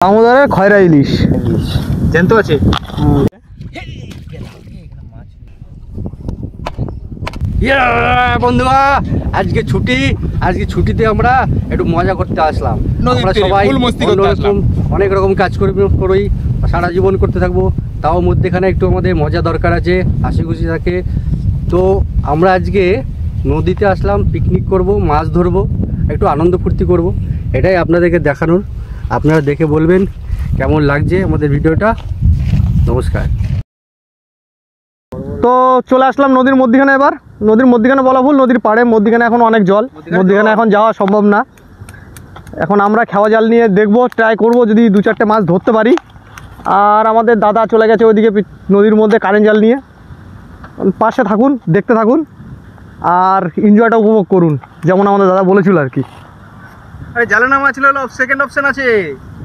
দামোদরের খয়রা ইলিশ জ্যান্ত আছে। বন্ধুরা আজকে ছুটি, আজকে ছুটিতে আমরা একটু মজা করতে আসলাম। আমরা সবাই অনেক রকম কাজ করি, সারা জীবন করতে থাকবো, তাও মধ্যেখানে একটু আমাদের মজা দরকার আছে, হাসি খুশি থাকে। তো আমরা আজকে নদীতে আসলাম, পিকনিক করব, মাছ ধরবো, একটু আনন্দ ফুর্তি করব, এটাই আপনাদেরকে দেখানোর। আপনারা দেখে বলবেন কেমন লাগছে আমাদের ভিডিওটা। নমস্কার। তো চলে আসলাম নদীর মধ্যখানে। এবার নদীর মধ্যখানে বলা ভুল, নদীর পাড়ে, মধ্যখানে এখন অনেক জল, মধ্যখানে এখন যাওয়া সম্ভব না। এখন আমরা খেওয়া জাল নিয়ে দেখবো, ট্রাই করব যদি দু চারটে মাছ ধরতে পারি। আর আমাদের দাদা চলে গেছে ওইদিকে নদীর মধ্যে কারেন্ট জাল নিয়ে। পাশে থাকুন, দেখতে থাকুন আর এনজয়টা উপভোগ করুন, যেমন আমাদের দাদা বলেছিল আর কি। আরে জালে নামা ছিল, সেকেন্ড অপশন আছে,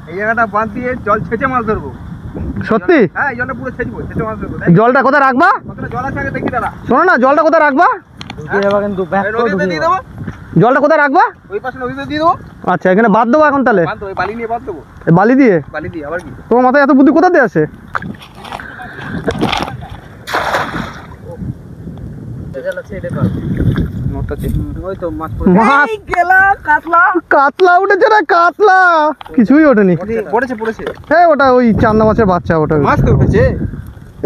এই জায়গাটা বাঁধ দিয়ে জল ছেঁচে মাছ ধরবো। সত্যি? হ্যাঁ, এই জলটা পুরো ছেঁচবো, ছেঁচে মাছ ধরবো। জলটা কোথায় রাখবা? কতটা জল আছে আগে দেখি দাদা। শোনো না, জলটা কোথায় রাখবা? নদীতে দিয়ে দেবো। জলটা কোথায় রাখবা? ওই পাশে নদীতে দিয়ে দেবো। আচ্ছা, এখানে বাদ দেবো এখন তাহলে? বাঁধ দেবো, বালি নিয়ে বাঁধ দেবো। বালি দিয়ে? বালি দিয়ে আবার কি? তোমার মাথায় এত বুদ্ধি কোথা দিয়ে আসে? কাতলা উঠেছে না? কাতলা কিছুই ওঠেনি, হ্যাঁ ওটা ওই চান্দা মাছের বাচ্চা। ওটা মাছ তো উঠেছে।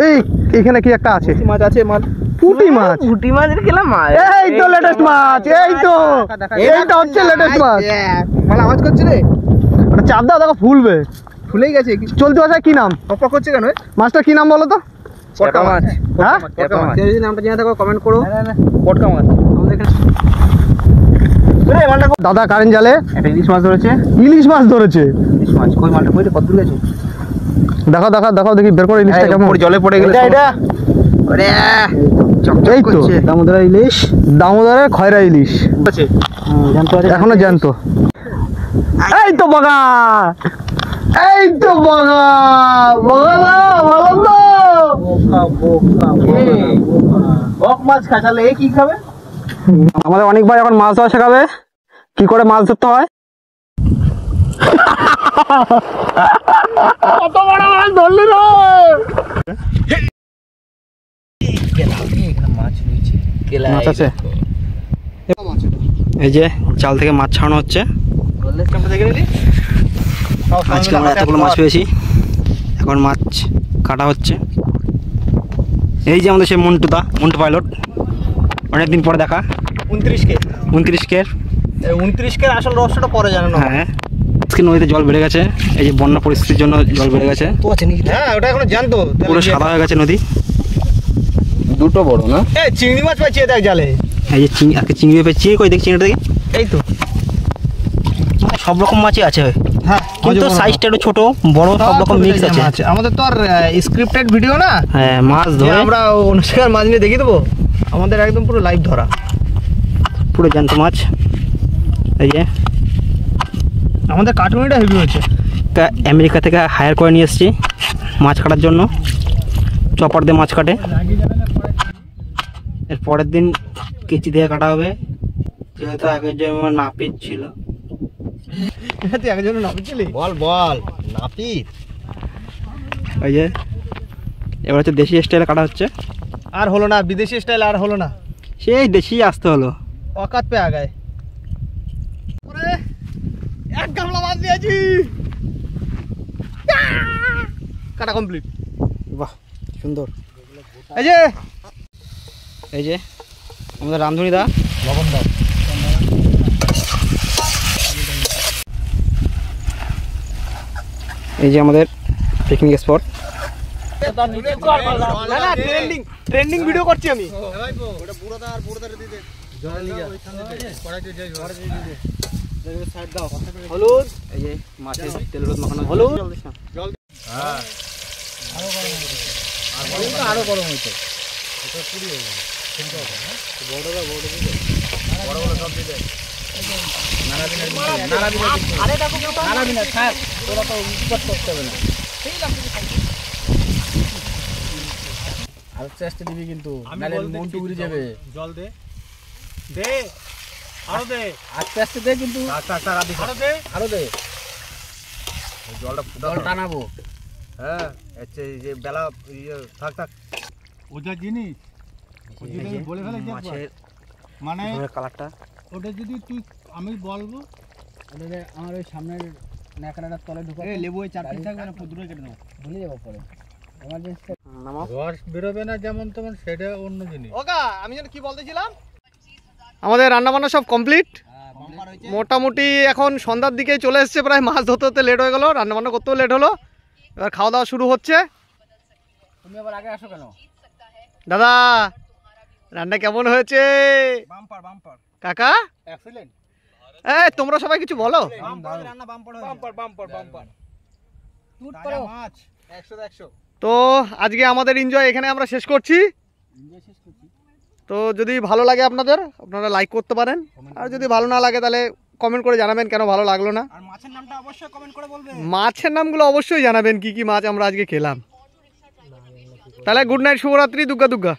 এই এখানে কি একটা আছে? মাছ আছে, মাছ পুঁটি মাছ। পুঁটি মাছের খেলাম মাছ। এই তো লেটেস্ট মাছ, এই তো এইটা হচ্ছে লেটেস্ট মাছ। মালা আওয়াজ করছে রে, ওটা চাপ দাও, দেখো ফুলবে। ফুলেই গেছে। চলতি ভাষায় কি নাম? পক করছে কেন? মাছটা কি নাম বলো তো? পটকা মাছ। হ্যাঁ, কেউ যদি নামটা জেনে থাকো কমেন্ট করো। পটকা মাছ। দাদা কারেন্ট জালে একটা ইলিশ মাছ ধরেছে। ইলিশ মাছ ধরেছে। ইলিশ মাছ কই মালটা কইতে কত দূরে আছে? দেখাও দেখাও দেখাও দেখি, বের করে ইলিশটা কেমন। জলে পড়ে গেল এটা। ওরে এই তো দামোদরের ইলিশ, দামোদরের খয়রা ইলিশ আছে। এখনো জ্যান্ত। এই তো বাগা, এই তো বাগা, বাগা ভালো তো। বক মাছ খাচালে এই কি খাবে? আমাদের অনেক ভাই এখন মাছ ধরা শেখাবে, কি করে মাছ ধরতে হয়। কত বড় মাছ ধরলি রে! মাছ আছে, এই যে জাল থেকে মাছ ছাড়ানো হচ্ছে। আজকে আমরা এতগুলো মাছ পেয়েছি, এখন মাছ কাটা হচ্ছে। এই যে আমাদের সেই মন্টু পাইলট, অনেকদিন পরে দেখা। 29 কে আসল রহস্যটা পরে জানো না। হ্যাঁ, আজকে নদীতে জল বেড়ে গেছে, এই যে বন্যা পরিস্থিতির জন্য জল বেড়ে গেছে। হ্যাঁ, ওটা এখনো জানতো পুরো সাদা হয়ে গেছে নদী। দুটো বড় না? এই চিংড়ি মাছ পাইছে দেখ জালে। এই যে চিংড়ি পেয়েছি, কই দেখি চিংড়িটা দেখি। এই তো সব রকম মাছই আছে, হ্যাঁ, কিন্তু সাইজটা একটু ছোট বড় সব রকম মিক্স আছে। আমাদের তো আর স্ক্রিপ্টেড ভিডিও না। হ্যাঁ, মাছ ধরে আমরা অনুষ্কার মাছ নিয়ে দেখিয়ে দেবো। আমাদের একদম পুরো লাইভ ধরা, পুরো জ্যান্ত মাছ। এই যে আমাদের কার্টুনটা হেভি হয়েছে। আমেরিকা থেকে হায়ার করে নিয়ে এসেছি মাছ কাটার জন্য, চপার দিয়ে মাছ কাটে। এর পরের দিন কেচি দিয়ে কাটা হবে, যেহেতু আগের যেমন নাপিত ছিল। তুই আগের জন্য নাপিত ছিলি? বল নাপিত। ওই যে এবার হচ্ছে দেশি স্টাইলে কাটা হচ্ছে। আর হলো না, বিদেশি স্টাইল আর হলো না, সেই দেশি আসতে হলো। অকাত পে আগায়। এক গামলা মাছ দিয়েছি, কাটা কমপ্লিট। বাহ সুন্দর। এই যে আমাদের রামধুনি দা, লবণ দাও। এই যে আমাদের পিকনিক স্পট। ট্রেন্ডিং ভিডিও করছি আমি। হলুদ, এই যে মাছের তেল হলুদ মাখানো। হলুদ আরো গরম হয়েছে। আস্তে আস্তে দিবি কিন্তু, নালে মন্টু উড়ে যাবে। জল দে, দে আরো দে, আস্তে আস্তে দে কিন্তু। আরো দে, জলটা জল টানাবো। হ্যাঁ আচ্ছা এই যে বেলা থাক থাক ওটা জিনিস ও যদি আমি বলে ফেলে যে মাছের মানে কালারটা ওটা যদি তুই আমি বলবো আমার ওই সামনের ন্যাকড়াটার তলে ঢুকে লেবু ওই 4 পিস থাকবে না পুরো কেটে দেবো ভুলে যাবো পরে এমার্জেন্সি। রস বেরোবে না যেমন তেমন সেটা অন্য জিনিস। ওকা আমি যেন কি বলতেছিলাম, আমাদের রান্নাবান্না সব কমপ্লিট। মোটামুটি এখন সন্ধ্যার দিকে চলে এসছে, প্রায় মাছ ধরতে ধরতে লেট হয়ে গেলো, রান্নাবান্না করতেও লেট হলো। এবার খাওয়া দাওয়া শুরু হচ্ছে। তুমি আবার আগে আসো কেন? দাদা রান্না কেমন হয়েছে বাম্পার বাম্পার কাকা? এক্সিলেন্ট। এই তোমরা সবাই কিছু বলো। বাম্পার রান্না বাম্পার বাম্পার বাম্পার বাম্পার টুট করো। মাছ 100 100। তো আজকে আমাদের এনজয় এখানে আমরা শেষ করছি। তো যদি ভালো লাগে আপনারা লাইক করতে পারেন, আর যদি ভালো না লাগে তাহলে কমেন্ট করে জানাবেন কেন ভালো লাগলো না। আর মাছের নামটা অবশ্যই কমেন্ট করে বলবেন। মাছের নামগুলো অবশ্যই জানাবেন কি কি মাছ আমরা আজকে খেলাম। তাহলে গুড নাইট, শুভরাত্রি, দুগ্গা দুগ্গা।